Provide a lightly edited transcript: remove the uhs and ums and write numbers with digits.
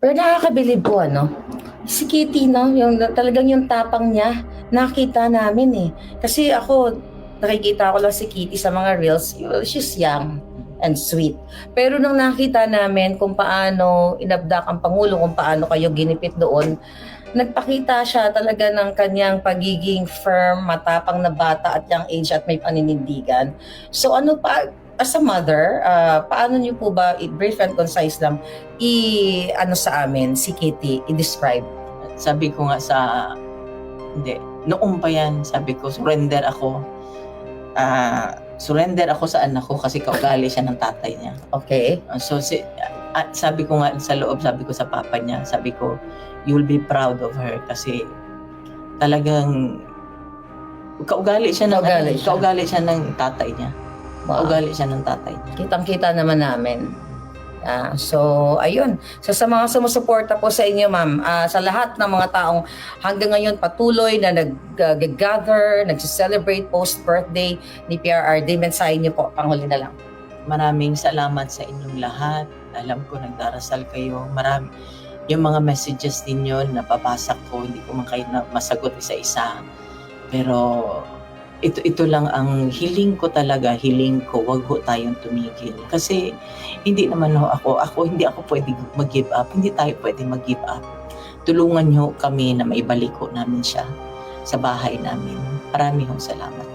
Pero nakakabilib po ano, si Kitty 'no, yung talagang yung tapang niya, nakita namin, eh. Kasi ako, nakikita ko lang si Kitty sa mga reels, she's young and sweet. Pero nung nakita namin kung paano inabdak ang Pangulo, kung paano kayo ginipit doon, nagpakita siya talaga ng kanyang pagiging firm, matapang na bata at young age at may paninindigan. So ano pa, as a mother, paano niyo po ba, brief and concise lang, ano sa amin, si Kitty, i-describe? Sabi ko nga hindi, noong pa yan, sabi ko, surrender ako sa anak ko kasi kaugali siya ng tatay niya. Okay? Sabi ko nga sa loob, sabi ko sa papa niya, sabi ko, you will be proud of her kasi talagang kaugali siya ng tatay niya. Wow. Kaugali siya ng tatay niya. Kitang-kita naman namin. So, ayun. So, sa mga sumusuporta po sa inyo, ma'am, sa lahat ng mga taong hanggang ngayon patuloy na nag-gather, nag-celebrate post-birthday ni PRRD, mensahe niyo po, panghuli na lang. Maraming salamat sa inyong lahat. Alam ko, nagdarasal kayo. Yung mga messages ninyo, napabasa ko, hindi ko man kayo masagot isa-isa. Pero ito lang ang hiling ko talaga, wag ho tayong tumigil. Kasi hindi naman hindi ako pwede mag-give up, hindi tayo pwede mag-give up. Tulungan nyo kami na maibalik ho namin siya sa bahay namin. Maraming salamat.